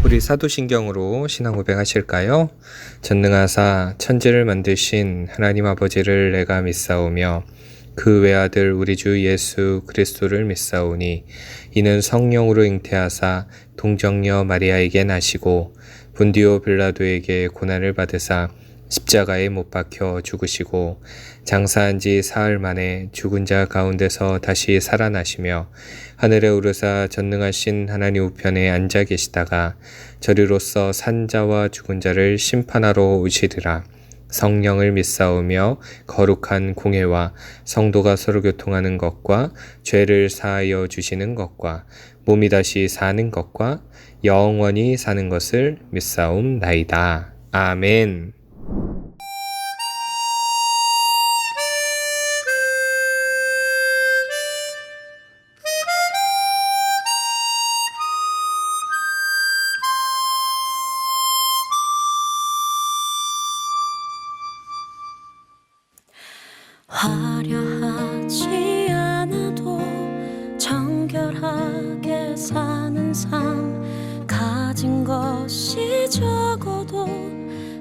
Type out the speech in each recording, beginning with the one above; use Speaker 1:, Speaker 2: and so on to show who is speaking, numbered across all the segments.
Speaker 1: 우리 사도신경으로 신앙 고백하실까요? 전능하사 천지를 만드신 하나님 아버지를 내가 믿사오며 그 외아들 우리 주 예수 그리스도를 믿사오니 이는 성령으로 잉태하사 동정녀 마리아에게 나시고 본디오 빌라도에게 고난을 받으사 십자가에 못 박혀 죽으시고 장사한 지 사흘 만에 죽은 자 가운데서 다시 살아나시며 하늘에 오르사 전능하신 하나님 우편에 앉아 계시다가 저리로서 산 자와 죽은 자를 심판하러 오시리라. 성령을 믿사오며 거룩한 공회와 성도가 서로 교통하는 것과 죄를 사하여 주시는 것과 몸이 다시 사는 것과 영원히 사는 것을 믿사옵나이다. 아멘.
Speaker 2: 화려하지 않아도 정결하게 사는 삶, 가진 것이 적어도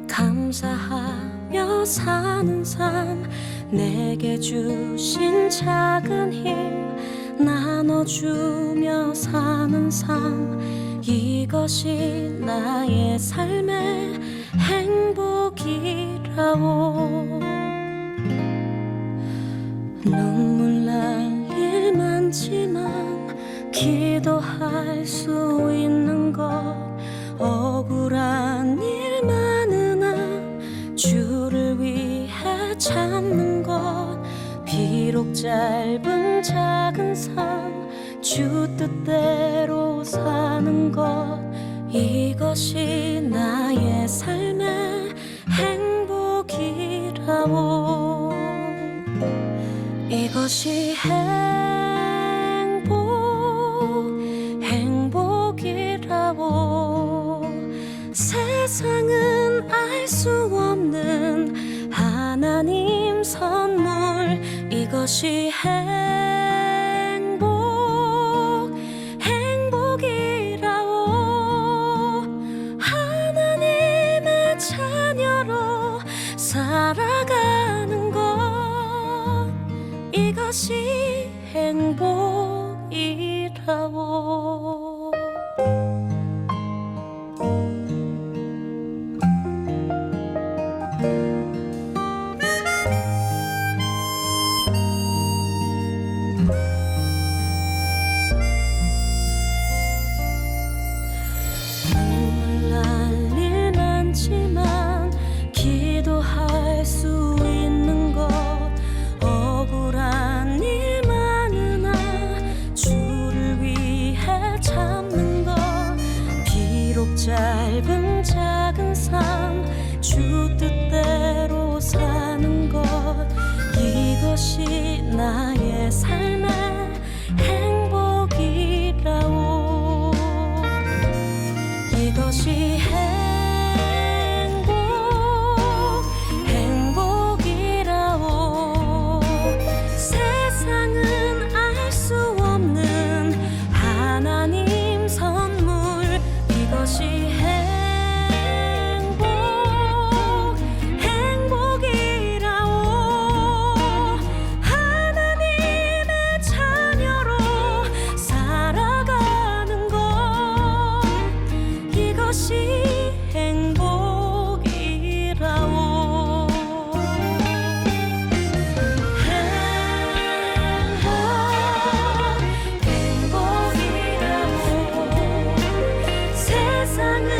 Speaker 2: 감사하며 사는 삶, 내게 주신 작은 힘 나눠주며 사는 삶, 이것이 나의 삶의 행복이라오. 눈물 날 일 많지만 기도할 수 있는 것, 억울한 일 많으나 주를 위해 참는 것, 비록 짧은 작은 삶 주 뜻대로 사는 것, 이것이 나의 삶의 행복이라오. 이것이 행복이라고. 세상은 알 수 없는 하나님 선물, 이것이 행복이라고. 하나님의 자녀로 살아가는 것, 이것이 행복이라고. 눈물 날 일 많지만 기도할 수 있는 것, 억울한 일 많으나 주를 위해 참는 것, 비록 짧은 작은 삶 주 뜻대로 사는 것, 이것이 나의 삶의 행복이라오. 이것이 행복이라오. 세상은 알 수 없는 하나님 선물, 이것이 행복이라오. 하나님의 자녀로 살아가는 것, 이것이 행복이라오. 행복이라오. 세상은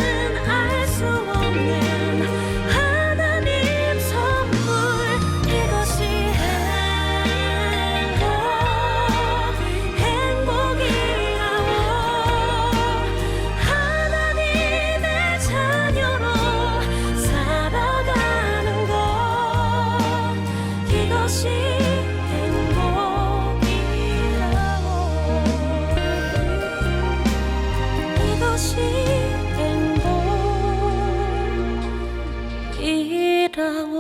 Speaker 2: 알 수 없는 하나님 선물, 이것이 행복이라오. 하나님의 자녀로 살아가는 것, 이것이 행복이라고. 이것이 행복이라고.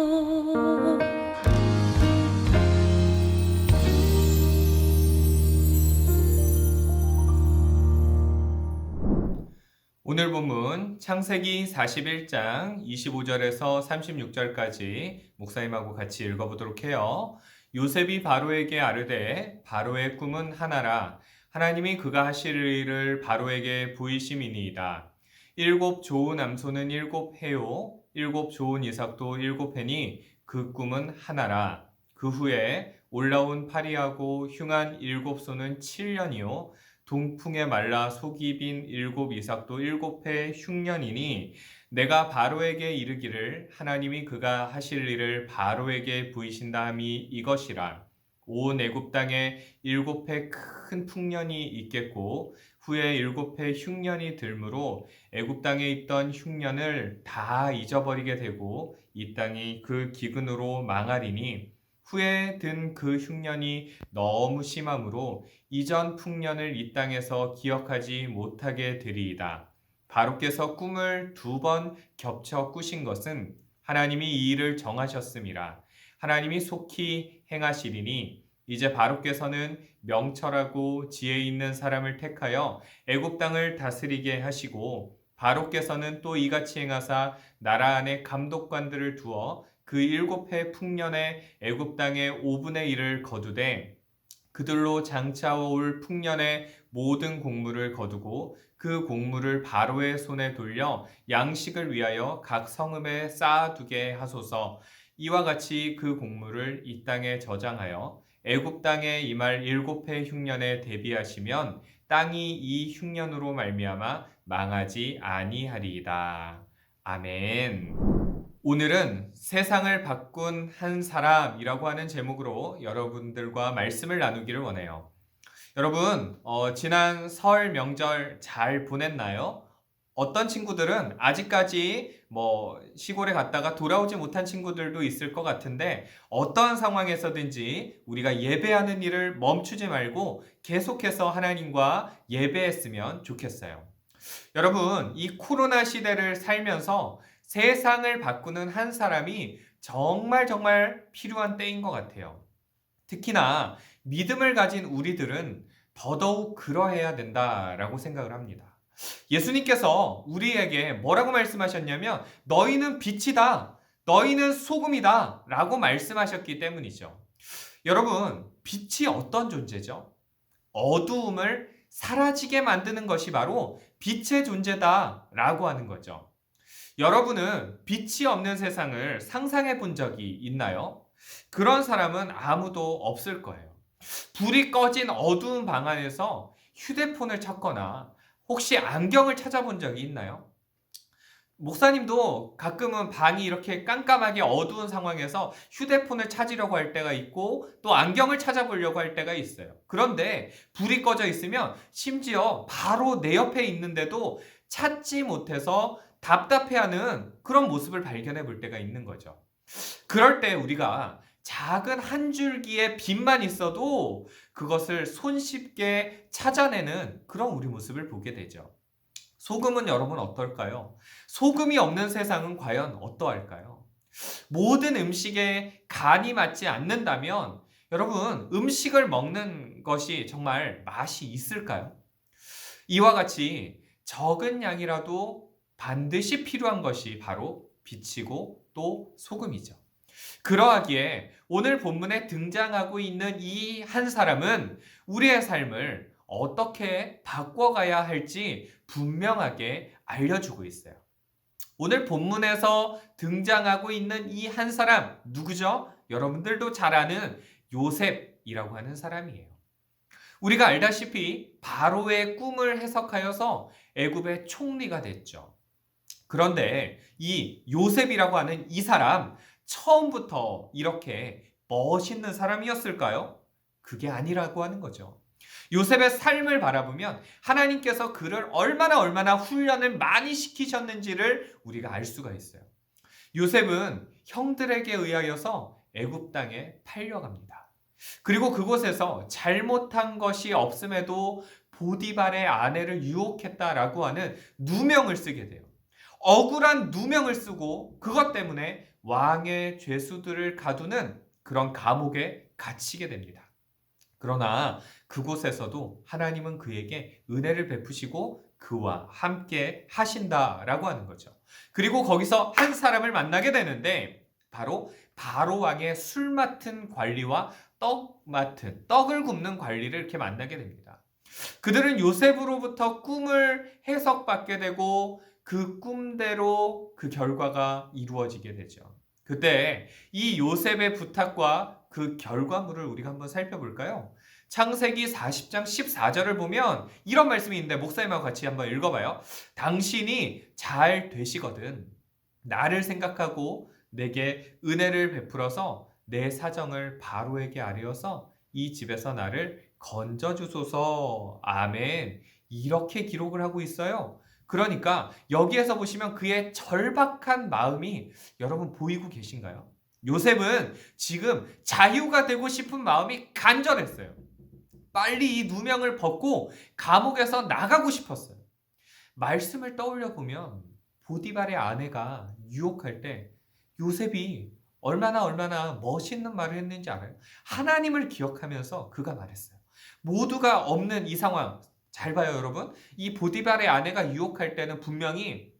Speaker 1: 오늘 본문 창세기 41장 25절에서 36절까지 목사님하고 같이 읽어보도록 해요. 요셉이 바로에게 아르되 바로의 꿈은 하나라. 하나님이 그가 하실 일을 바로에게 보이심이니이다. 7 좋은 암소는 7 해요. 7 좋은 이삭도 7 해니 그 꿈은 하나라. 그 후에 올라온 파리하고 흉한 7 소는 7년이요. 동풍에 말라 속이 빈 7 이삭도 7해 흉년이니 내가 바로에게 이르기를 하나님이 그가 하실 일을 바로에게 보이신다 함이 이것이라. 온 애굽 땅에 7해 큰 풍년이 있겠고 후에 7해 흉년이 들므로 애굽 땅에 있던 흉년을 다 잊어버리게 되고 이 땅이 그 기근으로 망하리니 후에 든 그 흉년이 너무 심함으로 이전 풍년을 이 땅에서 기억하지 못하게 되리이다. 바로께서 꿈을 2번 겹쳐 꾸신 것은 하나님이 이 일을 정하셨음이라. 하나님이 속히 행하시리니 이제 바로께서는 명철하고 지혜 있는 사람을 택하여 애굽 땅을 다스리게 하시고 바로께서는 또 이같이 행하사 나라 안에 감독관들을 두어 그 7해 풍년에 애굽 땅의 5분의 1을 거두되 그들로 장차올 풍년의 모든 곡물을 거두고 그 곡물을 바로의 손에 돌려 양식을 위하여 각 성읍에 쌓아두게 하소서. 이와 같이 그 곡물을 이 땅에 저장하여 애굽 땅에 임할 7해 흉년에 대비하시면 땅이 이 흉년으로 말미암아 망하지 아니하리이다. 아멘. 오늘은 세상을 바꾼 한 사람이라고 하는 제목으로 여러분들과 말씀을 나누기를 원해요. 여러분, 지난 설 명절 잘 보냈나요? 어떤 친구들은 아직까지 시골에 갔다가 돌아오지 못한 친구들도 있을 것 같은데 어떠한 상황에서든지 우리가 예배하는 일을 멈추지 말고 계속해서 하나님과 예배했으면 좋겠어요. 여러분, 이 코로나 시대를 살면서 세상을 바꾸는 한 사람이 정말 필요한 때인 것 같아요. 특히나 믿음을 가진 우리들은 더더욱 그러해야 된다라고 생각을 합니다. 예수님께서 우리에게 뭐라고 말씀하셨냐면 너희는 빛이다, 너희는 소금이다 라고 말씀하셨기 때문이죠. 여러분, 빛이 어떤 존재죠? 어두움을 사라지게 만드는 것이 바로 빛의 존재다 라고 하는 거죠. 여러분은 빛이 없는 세상을 상상해 본 적이 있나요? 그런 사람은 아무도 없을 거예요. 불이 꺼진 어두운 방 안에서 휴대폰을 찾거나 혹시 안경을 찾아본 적이 있나요? 목사님도 가끔은 방이 이렇게 깜깜하게 어두운 상황에서 휴대폰을 찾으려고 할 때가 있고 또 안경을 찾아보려고 할 때가 있어요. 그런데 불이 꺼져 있으면 심지어 바로 내 옆에 있는데도 찾지 못해서 답답해하는 그런 모습을 발견해 볼 때가 있는 거죠. 그럴 때 우리가 작은 한 줄기의 빛만 있어도 그것을 손쉽게 찾아내는 그런 우리 모습을 보게 되죠. 소금은 여러분 어떨까요? 소금이 없는 세상은 과연 어떠할까요? 모든 음식에 간이 맞지 않는다면 여러분 음식을 먹는 것이 정말 맛이 있을까요? 이와 같이 적은 양이라도 반드시 필요한 것이 바로 빛이고 또 소금이죠. 그러하기에 오늘 본문에 등장하고 있는 이 한 사람은 우리의 삶을 어떻게 바꿔가야 할지 분명하게 알려주고 있어요. 오늘 본문에서 등장하고 있는 이 한 사람 누구죠? 여러분들도 잘 아는 요셉이라고 하는 사람이에요. 우리가 알다시피 바로의 꿈을 해석하여서 애굽의 총리가 됐죠. 그런데 이 요셉이라고 하는 이 사람 처음부터 이렇게 멋있는 사람이었을까요? 그게 아니라고 하는 거죠. 요셉의 삶을 바라보면 하나님께서 그를 얼마나 훈련을 많이 시키셨는지를 우리가 알 수가 있어요. 요셉은 형들에게 의하여서 애굽 땅에 팔려갑니다. 그리고 그곳에서 잘못한 것이 없음에도 보디발의 아내를 유혹했다라고 하는 누명을 쓰게 돼요. 억울한 누명을 쓰고 그것 때문에 왕의 죄수들을 가두는 그런 감옥에 갇히게 됩니다. 그러나 그곳에서도 하나님은 그에게 은혜를 베푸시고
Speaker 3: 그와 함께 하신다라고 하는 거죠. 그리고 거기서 한 사람을 만나게 되는데 바로 바로 왕의 술 맡은 관리와 떡을 굽는 관리를 이렇게 만나게 됩니다. 그들은 요셉으로부터 꿈을 해석받게 되고 그 꿈대로 그 결과가 이루어지게 되죠. 그때 이 요셉의 부탁과 그 결과물을 우리가 한번 살펴볼까요? 창세기 40장 14절을 보면 이런 말씀이 있는데 목사님하고 같이 한번 읽어봐요. 당신이 잘 되시거든 나를 생각하고 내게 은혜를 베풀어서 내 사정을 바로에게 아뢰어서 이 집에서 나를 건져주소서. 아멘. 이렇게 기록을 하고 있어요. 그러니까 여기에서 보시면 그의 절박한 마음이 여러분 보이고 계신가요? 요셉은 지금 자유가 되고 싶은 마음이 간절했어요. 빨리 이 누명을 벗고 감옥에서 나가고 싶었어요. 말씀을 떠올려 보면 보디발의 아내가 유혹할 때 요셉이 얼마나 멋있는 말을 했는지 알아요? 하나님을 기억하면서 그가 말했어요. 모두가 없는 이 상황 잘 봐요 여러분. 이 보디발의 아내가 유혹할 때는 분명히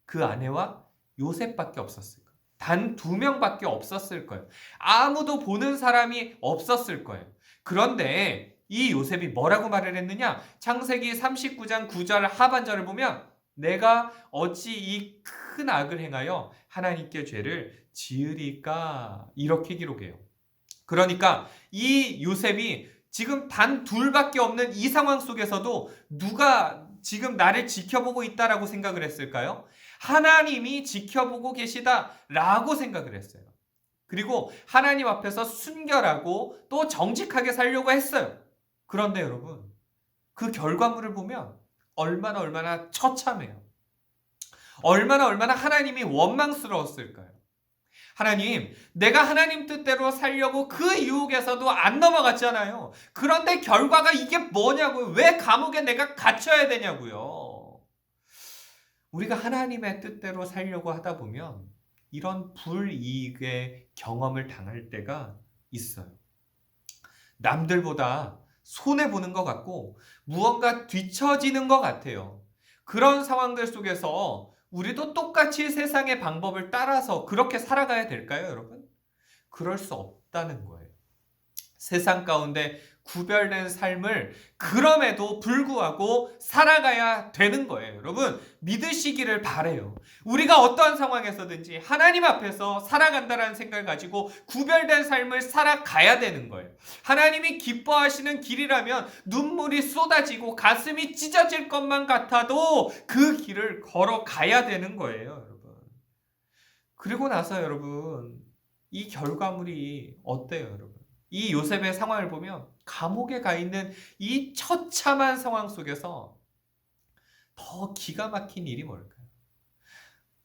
Speaker 3: 그 아내와 요셉밖에 없었을 거예요. 단 2명밖에 없었을 거예요. 아무도 보는 사람이 없었을 거예요. 그런데 이 요셉이 뭐라고 말을 했느냐? 창세기 39장 9절 하반절을 보면 내가 어찌 이 큰 악을 행하여 하나님께 죄를 지으리까? 이렇게 기록해요. 그러니까 이 요셉이 지금 단 2밖에 없는 이 상황 속에서도 누가 지금 나를 지켜보고 있다라고 생각을 했을까요? 하나님이 지켜보고 계시다라고 생각을 했어요. 그리고 하나님 앞에서 순결하고 또 정직하게 살려고 했어요. 그런데 여러분, 그 결과물을 보면 얼마나 처참해요. 얼마나 하나님이 원망스러웠을까요? 하나님, 내가 하나님 뜻대로 살려고 그 유혹에서도 안 넘어갔잖아요. 그런데 결과가 이게 뭐냐고요? 왜 감옥에 내가 갇혀야 되냐고요? 우리가 하나님의 뜻대로 살려고 하다 보면 이런 불이익의 경험을 당할 때가 있어요. 남들보다 손해보는 것 같고 무언가 뒤처지는 것 같아요. 그런 상황들 속에서 우리도 똑같이 세상의 방법을 따라서 그렇게 살아가야 될까요, 여러분? 그럴 수 없다는 거예요. 세상 가운데 구별된 삶을 그럼에도 불구하고 살아가야 되는 거예요. 여러분, 믿으시기를 바라요. 우리가 어떠한 상황에서든지 하나님 앞에서 살아간다는 생각을 가지고 구별된 삶을 살아가야 되는 거예요. 하나님이 기뻐하시는 길이라면 눈물이 쏟아지고 가슴이 찢어질 것만 같아도 그 길을 걸어가야 되는 거예요, 여러분. 그리고 나서 여러분, 이 결과물이 어때요, 여러분? 이 요셉의 상황을 보면 감옥에 가 있는 이 처참한 상황 속에서 더 기가 막힌 일이 뭘까요?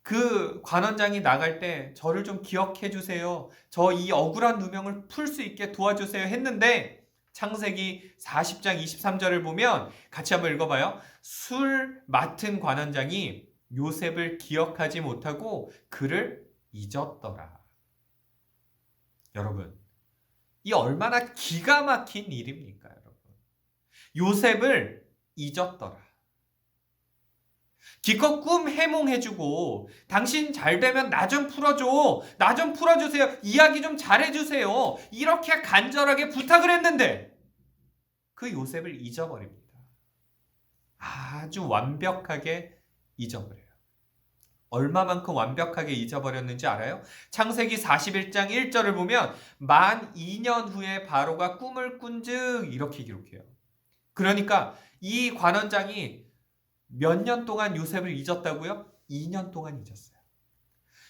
Speaker 3: 그 관원장이 나갈 때 저를 좀 기억해 주세요. 저 이 억울한 누명을 풀 수 있게 도와주세요 했는데 창세기 40장 23절을 보면 같이 한번 읽어봐요. 술 맡은 관원장이 요셉을 기억하지 못하고 그를 잊었더라. 여러분, 이 얼마나 기가 막힌 일입니까, 여러분? 요셉을 잊었더라. 기껏 꿈 해몽해주고 당신 잘 되면 나 좀 풀어줘. 나 좀 풀어주세요. 이야기 좀 잘해주세요. 이렇게 간절하게 부탁을 했는데 그 요셉을 잊어버립니다. 아주 완벽하게 잊어버려요. 얼마만큼 완벽하게 잊어버렸는지 알아요? 창세기 41장 1절을 보면 만 2년 후에 바로가 꿈을 꾼즉 이렇게 기록해요. 그러니까 이 관원장이 몇 년 동안 요셉을 잊었다고요? 2년 동안 잊었어요.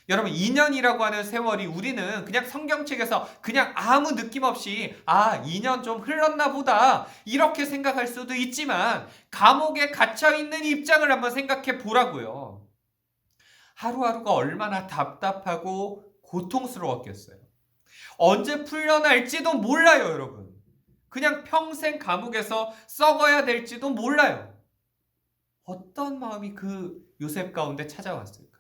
Speaker 3: 여러분 2년이라고 하는 세월이 우리는 그냥 성경책에서 그냥 아무 느낌 없이 2년 좀 흘렀나 보다 이렇게 생각할 수도 있지만 감옥에 갇혀있는 입장을 한번 생각해 보라고요. 하루하루가 얼마나 답답하고 고통스러웠겠어요. 언제 풀려날지도 몰라요, 여러분. 그냥 평생 감옥에서 썩어야 될지도 몰라요. 어떤 마음이 그 요셉 가운데 찾아왔을까?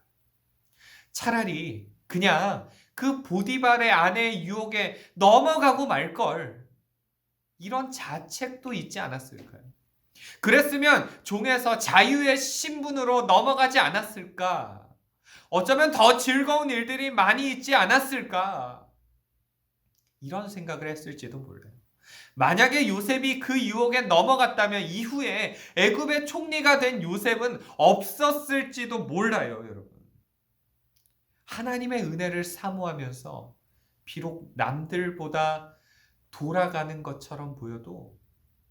Speaker 3: 차라리 그냥 그 보디발의 아내의 유혹에 넘어가고 말걸. 이런 자책도 있지 않았을까요? 그랬으면 종에서 자유의 신분으로 넘어가지 않았을까? 어쩌면 더 즐거운 일들이 많이 있지 않았을까? 이런 생각을 했을지도 몰라요. 만약에 요셉이 그 유혹에 넘어갔다면 이후에 애굽의 총리가 된 요셉은 없었을지도 몰라요, 여러분. 하나님의 은혜를 사모하면서 비록 남들보다 돌아가는 것처럼 보여도,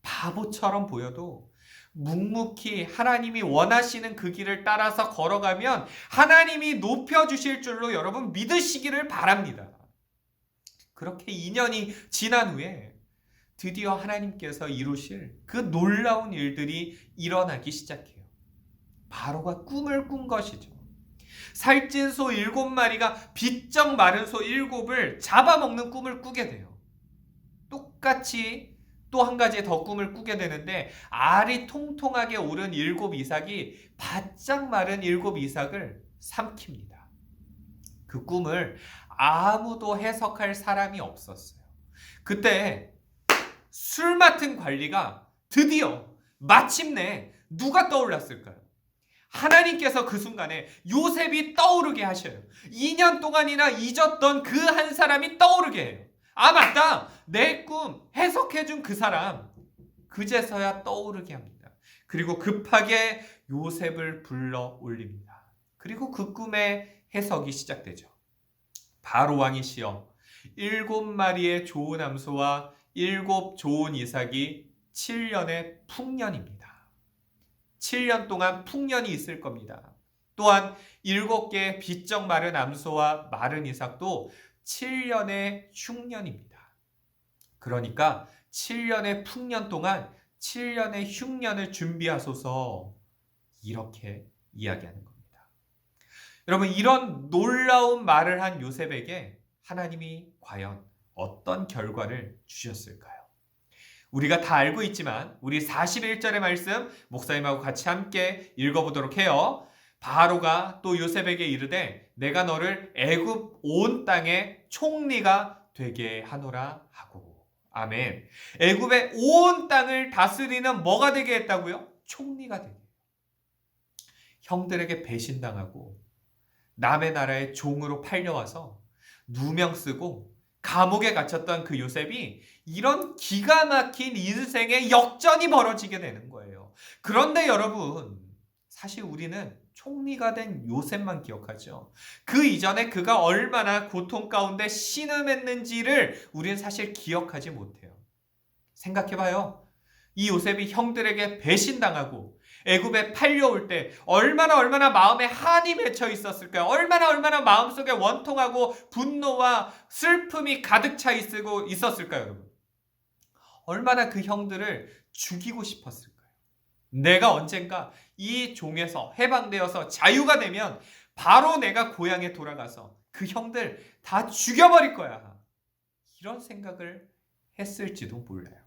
Speaker 3: 바보처럼 보여도 묵묵히 하나님이 원하시는 그 길을 따라서 걸어가면 하나님이 높여주실 줄로 여러분 믿으시기를 바랍니다. 그렇게 2년이 지난 후에 드디어 하나님께서 이루실 그 놀라운 일들이 일어나기 시작해요. 바로가 꿈을 꾼 것이죠. 살찐 소 7마리가 비쩍 마른 소 7을 잡아먹는 꿈을 꾸게 돼요. 똑같이 또 한 가지 더 꿈을 꾸게 되는데, 알이 통통하게 오른 7 이삭이 바짝 마른 7 이삭을 삼킵니다. 그 꿈을 아무도 해석할 사람이 없었어요. 그때 술 맡은 관리가 드디어 마침내 누가 떠올랐을까요? 하나님께서 그 순간에 요셉이 떠오르게 하셔요. 2년 동안이나 잊었던 그 한 사람이 떠오르게 해요. 아, 맞다! 내 꿈 해석해준 그 사람, 그제서야 떠오르게 합니다. 그리고 급하게 요셉을 불러 올립니다. 그리고 그 꿈의 해석이 시작되죠. 바로 왕이시여, 7마리의 좋은 암소와 7 좋은 이삭이 7년의 풍년입니다. 7년 동안 풍년이 있을 겁니다. 또한 7개의 비쩍 마른 암소와 마른 이삭도 7년의 흉년입니다. 그러니까 7년의 풍년 동안 7년의 흉년을 준비하소서, 이렇게 이야기하는 겁니다. 여러분, 이런 놀라운 말을 한 요셉에게 하나님이 과연 어떤 결과를 주셨을까요? 우리가 다 알고 있지만 우리 41절의 말씀 목사님하고 같이 함께 읽어보도록 해요. 바로가 또 요셉에게 이르되 내가 너를 애굽 온 땅의 총리가 되게 하노라 하고. 아멘. 애굽의 온 땅을 다스리는 뭐가 되게 했다고요? 총리가 되게. 형들에게 배신당하고 남의 나라의 종으로 팔려와서 누명 쓰고 감옥에 갇혔던 그 요셉이 이런 기가 막힌 인생의 역전이 벌어지게 되는 거예요. 그런데 여러분, 사실 우리는 총리가 된 요셉만 기억하죠. 그 이전에 그가 얼마나 고통 가운데 신음했는지를 우리는 사실 기억하지 못해요. 생각해봐요. 이 요셉이 형들에게 배신당하고 애굽에 팔려올 때 얼마나 마음에 한이 맺혀 있었을까요? 얼마나 마음속에 원통하고 분노와 슬픔이 가득 차 있었을까요, 여러분? 얼마나 그 형들을 죽이고 싶었을까요? 내가 언젠가 이 종에서 해방되어서 자유가 되면 바로 내가 고향에 돌아가서 그 형들 다 죽여버릴 거야. 이런 생각을 했을지도 몰라요.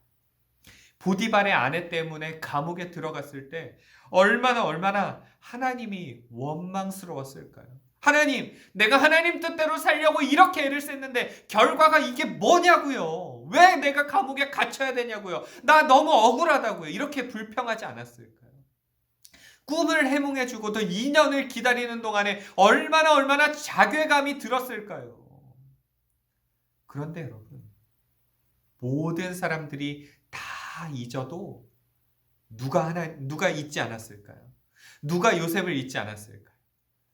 Speaker 3: 보디발의 아내 때문에 감옥에 들어갔을 때 얼마나 하나님이 원망스러웠을까요? 하나님, 내가 하나님 뜻대로 살려고 이렇게 애를 썼는데 결과가 이게 뭐냐고요? 왜 내가 감옥에 갇혀야 되냐고요? 나 너무 억울하다고요. 이렇게 불평하지 않았을까요? 꿈을 해몽해주고도 2년을 기다리는 동안에 얼마나 자괴감이 들었을까요? 그런데 여러분, 모든 사람들이 다 잊어도 누가 잊지 않았을까요? 누가 요셉을 잊지 않았을까요?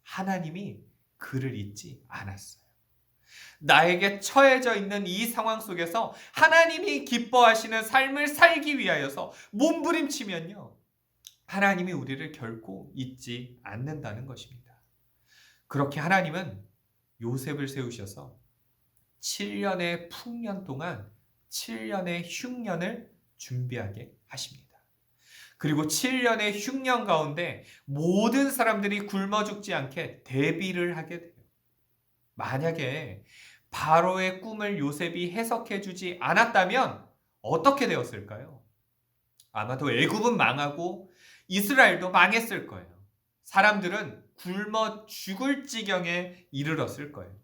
Speaker 3: 하나님이 그를 잊지 않았어요. 나에게 처해져 있는 이 상황 속에서 하나님이 기뻐하시는 삶을 살기 위하여서 몸부림치면요, 하나님이 우리를 결코 잊지 않는다는 것입니다. 그렇게 하나님은 요셉을 세우셔서 7년의 풍년 동안 7년의 흉년을 준비하게 하십니다. 그리고 7년의 흉년 가운데 모든 사람들이 굶어 죽지 않게 대비를 하게 돼요. 만약에 바로의 꿈을 요셉이 해석해 주지 않았다면 어떻게 되었을까요? 아마도 애굽은 망하고 이스라엘도 망했을 거예요. 사람들은 굶어 죽을 지경에 이르렀을 거예요.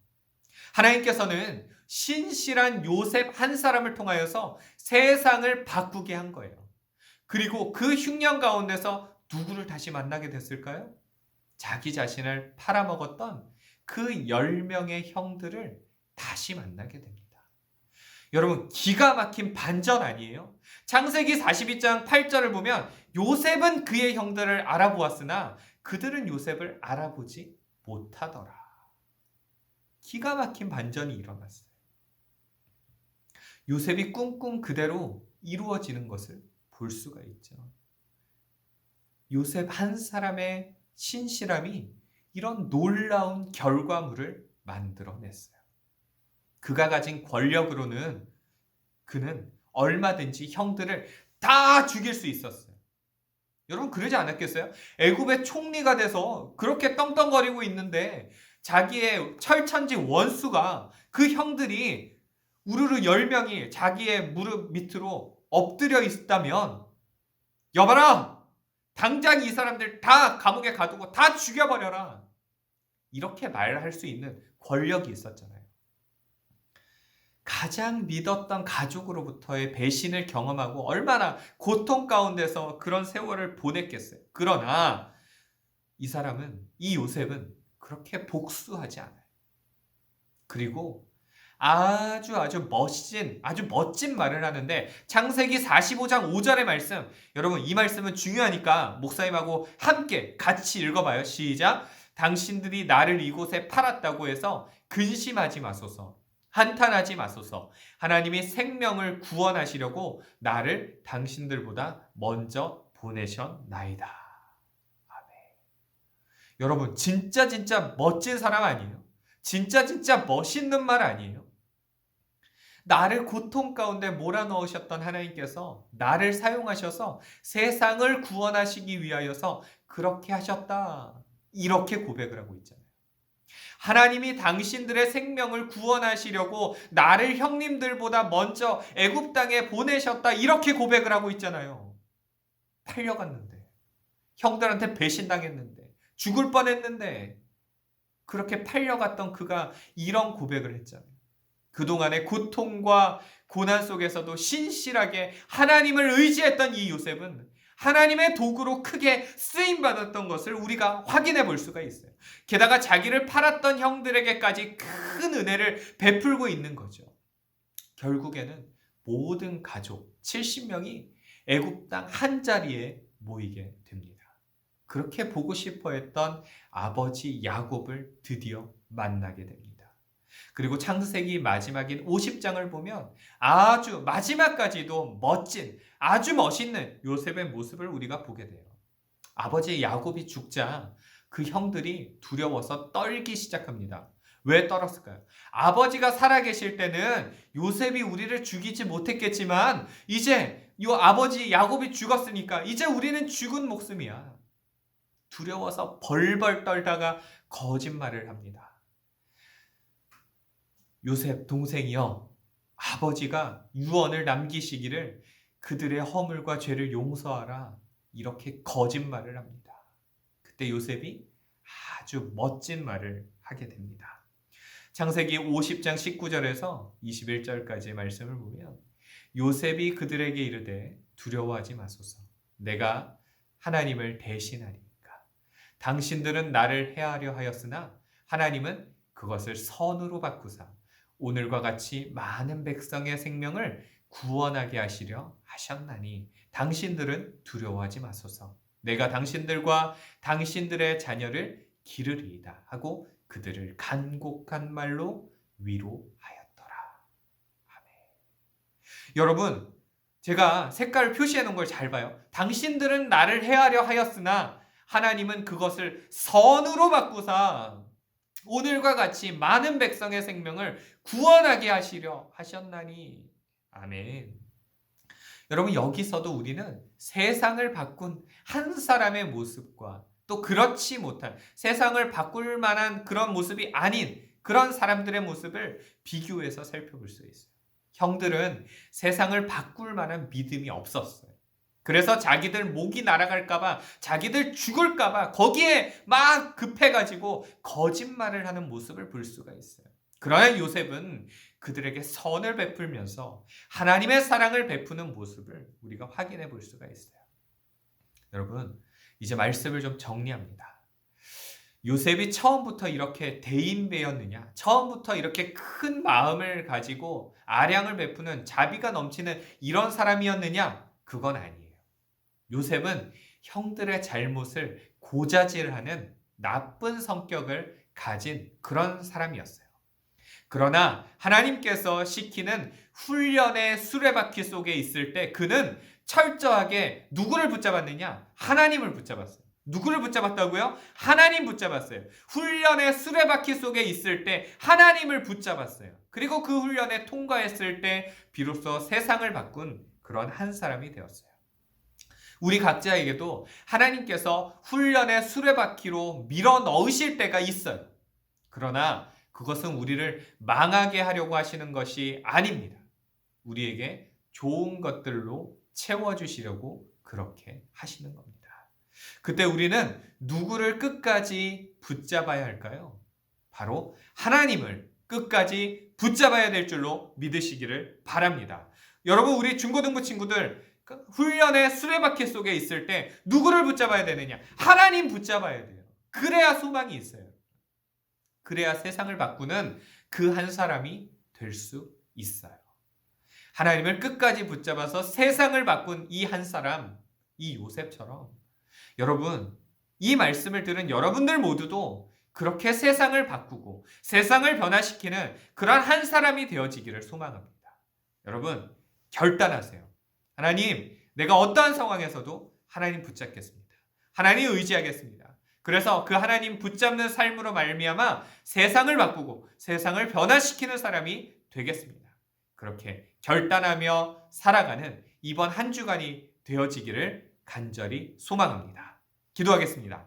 Speaker 3: 하나님께서는 신실한 요셉 한 사람을 통하여서 세상을 바꾸게 한 거예요. 그리고 그 흉년 가운데서 누구를 다시 만나게 됐을까요? 자기 자신을 팔아먹었던 그 10명의 형들을 다시 만나게 됩니다. 여러분, 기가 막힌 반전 아니에요? 창세기 42장 8절을 보면 요셉은 그의 형들을 알아보았으나 그들은 요셉을 알아보지 못하더라. 기가 막힌 반전이 일어났어요. 요셉이 꿈꾼 그대로 이루어지는 것을 볼 수가 있죠. 요셉 한 사람의 신실함이 이런 놀라운 결과물을 만들어냈어요. 그가 가진 권력으로는 그는 얼마든지 형들을 다 죽일 수 있었어요. 여러분, 그러지 않았겠어요? 애굽의 총리가 돼서 그렇게 떵떵거리고 있는데 자기의 철천지 원수가, 그 형들이 우르르 10명이 자기의 무릎 밑으로 엎드려 있다면, 여봐라! 당장 이 사람들 다 감옥에 가두고 다 죽여버려라! 이렇게 말할 수 있는 권력이 있었잖아요. 가장 믿었던 가족으로부터의 배신을 경험하고 얼마나 고통 가운데서 그런 세월을 보냈겠어요. 그러나 이 사람은, 이 요셉은 그렇게 복수하지 않아요. 그리고 아주 멋진 말을 하는데, 창세기 45장 5절의 말씀, 여러분 이 말씀은 중요하니까 목사님하고 함께 같이 읽어봐요. 시작. 당신들이 나를 이곳에 팔았다고 해서 근심하지 마소서. 한탄하지 마소서. 하나님이 생명을 구원하시려고 나를 당신들보다 먼저 보내셨나이다. 아멘. 여러분, 진짜 멋진 사람 아니에요? 진짜 멋있는 말 아니에요? 나를 고통 가운데 몰아넣으셨던 하나님께서 나를 사용하셔서 세상을 구원하시기 위하여서 그렇게 하셨다. 이렇게 고백을 하고 있잖아요. 하나님이 당신들의 생명을 구원하시려고 나를 형님들보다 먼저 애굽 땅에 보내셨다. 이렇게 고백을 하고 있잖아요. 팔려갔는데, 형들한테 배신당했는데, 죽을 뻔했는데, 그렇게 팔려갔던 그가 이런 고백을 했잖아요. 그동안의 고통과 고난 속에서도 신실하게 하나님을 의지했던 이 요셉은 하나님의 도구로 크게 쓰임받았던 것을 우리가 확인해 볼 수가 있어요. 게다가 자기를 팔았던 형들에게까지 큰 은혜를 베풀고 있는 거죠. 결국에는 모든 가족 70명이 애굽 땅 한 자리에 모이게 됩니다. 그렇게 보고 싶어 했던 아버지 야곱을 드디어 만나게 됩니다. 그리고 창세기 마지막인 50장을 보면 아주 마지막까지도 멋진, 아주 멋있는 요셉의 모습을 우리가 보게 돼요. 아버지 야곱이 죽자 그 형들이 두려워서 떨기 시작합니다. 왜 떨었을까요? 아버지가 살아계실 때는 요셉이 우리를 죽이지 못했겠지만 이제 이 아버지 야곱이 죽었으니까 이제 우리는 죽은 목숨이야. 두려워서 벌벌 떨다가 거짓말을 합니다. 요셉 동생이여, 아버지가 유언을 남기시기를 그들의 허물과 죄를 용서하라. 이렇게 거짓말을 합니다. 그때 요셉이 아주 멋진 말을 하게 됩니다. 창세기 50장 19절에서 21절까지의 말씀을 보면 요셉이 그들에게 이르되 두려워하지 마소서. 내가 하나님을 대신하리니까. 당신들은 나를 해하려 하였으나 하나님은 그것을 선으로 바꾸사 오늘과 같이 많은 백성의 생명을 구원하게 하시려 하셨나니 당신들은 두려워하지 마소서. 내가 당신들과 당신들의 자녀를 기르리이다 하고 그들을 간곡한 말로 위로하였더라. 아멘. 여러분, 제가 색깔을 표시해 놓은 걸 잘 봐요. 당신들은 나를 해하려 하였으나 하나님은 그것을 선으로 바꾸사 오늘과 같이 많은 백성의 생명을 구원하게 하시려 하셨나니. 아멘. 여러분, 여기서도 우리는 세상을 바꾼 한 사람의 모습과 또 그렇지 못한, 세상을 바꿀 만한 그런 모습이 아닌 그런 사람들의 모습을 비교해서 살펴볼 수 있어요. 형들은 세상을 바꿀 만한 믿음이 없었어요. 그래서 자기들 목이 날아갈까봐, 자기들 죽을까봐 거기에 막 급해가지고 거짓말을 하는 모습을 볼 수가 있어요. 그러나 요셉은 그들에게 선을 베풀면서 하나님의 사랑을 베푸는 모습을 우리가 확인해 볼 수가 있어요. 여러분, 이제 말씀을 좀 정리합니다. 요셉이 처음부터 이렇게 대인배였느냐? 처음부터 이렇게 큰 마음을 가지고 아량을 베푸는 자비가 넘치는 이런 사람이었느냐? 그건 아니에요. 요셉은 형들의 잘못을 고자질하는 나쁜 성격을 가진 그런 사람이었어요. 그러나 하나님께서 시키는 훈련의 수레바퀴 속에 있을 때 그는 철저하게 누구를 붙잡았느냐? 하나님을 붙잡았어요. 누구를 붙잡았다고요? 하나님 붙잡았어요. 훈련의 수레바퀴 속에 있을 때 하나님을 붙잡았어요. 그리고 그 훈련에 통과했을 때 비로소 세상을 바꾼 그런 한 사람이 되었어요. 우리 각자에게도 하나님께서 훈련의 수레바퀴로 밀어 넣으실 때가 있어요. 그러나 그것은 우리를 망하게 하려고 하시는 것이 아닙니다. 우리에게 좋은 것들로 채워주시려고 그렇게 하시는 겁니다. 그때 우리는 누구를 끝까지 붙잡아야 할까요? 바로 하나님을 끝까지 붙잡아야 될 줄로 믿으시기를 바랍니다. 여러분, 우리 중고등부 친구들 훈련의 수레바퀴 속에 있을 때 누구를 붙잡아야 되느냐? 하나님 붙잡아야 돼요. 그래야 소망이 있어요. 그래야 세상을 바꾸는 그 한 사람이 될 수 있어요. 하나님을 끝까지 붙잡아서 세상을 바꾼 이 한 사람, 이 요셉처럼 여러분, 이 말씀을 들은 여러분들 모두도 그렇게 세상을 바꾸고 세상을 변화시키는 그런 한 사람이 되어지기를 소망합니다. 여러분, 결단하세요. 하나님, 내가 어떠한 상황에서도 하나님 붙잡겠습니다. 하나님 의지하겠습니다. 그래서 그 하나님 붙잡는 삶으로 말미암아 세상을 바꾸고 세상을 변화시키는 사람이 되겠습니다. 그렇게 결단하며 살아가는 이번 한 주간이 되어지기를 간절히 소망합니다. 기도하겠습니다.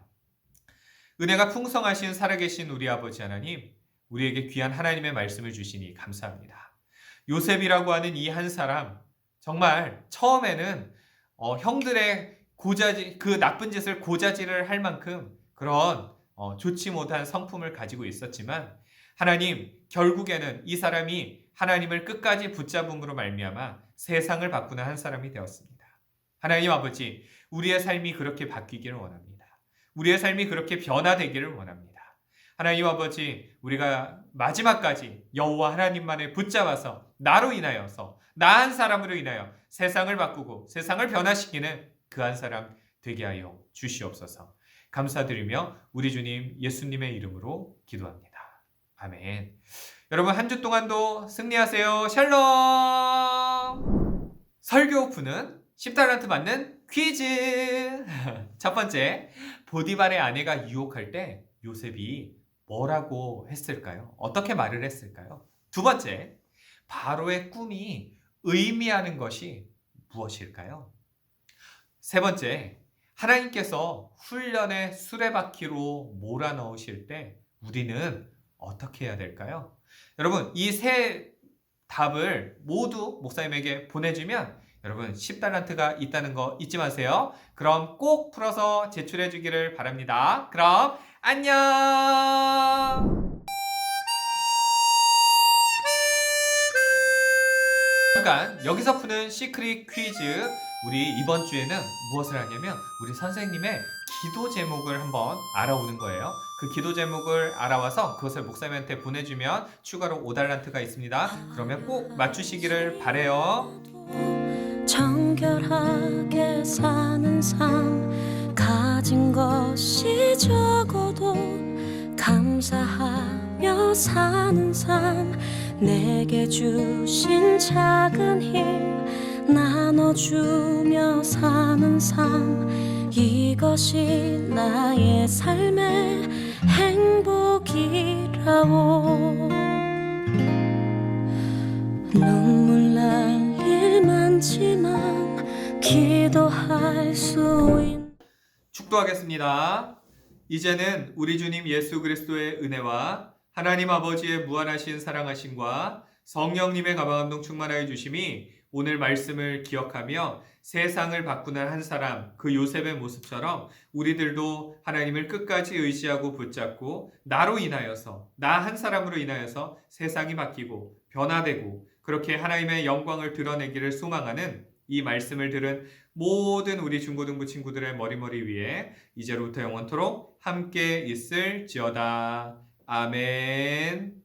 Speaker 3: 은혜가 풍성하신 살아계신 우리 아버지 하나님, 우리에게 귀한 하나님의 말씀을 주시니 감사합니다. 요셉이라고 하는 이 한 사람, 정말 처음에는 형들의 그 나쁜 짓을 고자질을 할 만큼 그런 좋지 못한 성품을 가지고 있었지만 하나님, 결국에는 이 사람이 하나님을 끝까지 붙잡음으로 말미암아 세상을 바꾸는 한 사람이 되었습니다. 하나님 아버지, 우리의 삶이 그렇게 바뀌기를 원합니다. 우리의 삶이 그렇게 변화되기를 원합니다. 하나님 아버지, 우리가 마지막까지 여호와 하나님만을 붙잡아서 나로 인하여서 나 한 사람으로 인하여 세상을 바꾸고 세상을 변화시키는 그 한 사람 되게 하여 주시옵소서. 감사드리며 우리 주님 예수님의 이름으로 기도합니다. 아멘. 여러분, 한 주 동안도 승리하세요. 샬롬. 설교 푸는 10달란트 받는 퀴즈. 첫 번째, 보디발의 아내가 유혹할 때 요셉이 뭐라고 했을까요? 어떻게 말을 했을까요? 두 번째, 바로의 꿈이 의미하는 것이 무엇일까요? 세 번째, 하나님께서 훈련의 수레바퀴로 몰아넣으실 때 우리는 어떻게 해야 될까요? 여러분, 이 세 답을 모두 목사님에게 보내주면 여러분 10달란트가 있다는 거 잊지 마세요. 그럼 꼭 풀어서 제출해 주기를 바랍니다. 그럼 안녕. 잠깐, 여기서 푸는 시크릿 퀴즈. 우리 이번 주에는 무엇을 하냐면 우리 선생님의 기도 제목을 한번 알아오는 거예요. 그 기도 제목을 알아와서 그것을 목사님한테 보내주면 추가로 5달란트가 있습니다. 그러면 꼭 맞추시기를 바래요.
Speaker 2: 정결하게 사는 삶, 가진 것이 적어도 감사하며 사는 삶, 내게 주신 작은 힘 나눠주며 사는 삶, 이것이 나의 삶의 행복이라오. 눈물 날 일 많지만 기도할 수 있는.
Speaker 3: 축도하겠습니다. 이제는 우리 주님 예수 그리스도의 은혜와 하나님 아버지의 무한하신 사랑하심과 성령님의 가방감동 충만하여 주심이 오늘 말씀을 기억하며 세상을 바꾸는 한 사람, 그 요셉의 모습처럼 우리들도 하나님을 끝까지 의지하고 붙잡고 나로 인하여서, 나 한 사람으로 인하여서 세상이 바뀌고 변화되고 그렇게 하나님의 영광을 드러내기를 소망하는 이 말씀을 들은 모든 우리 중고등부 친구들의 머리 위에 이제로부터 영원토록 함께 있을지어다. 아멘.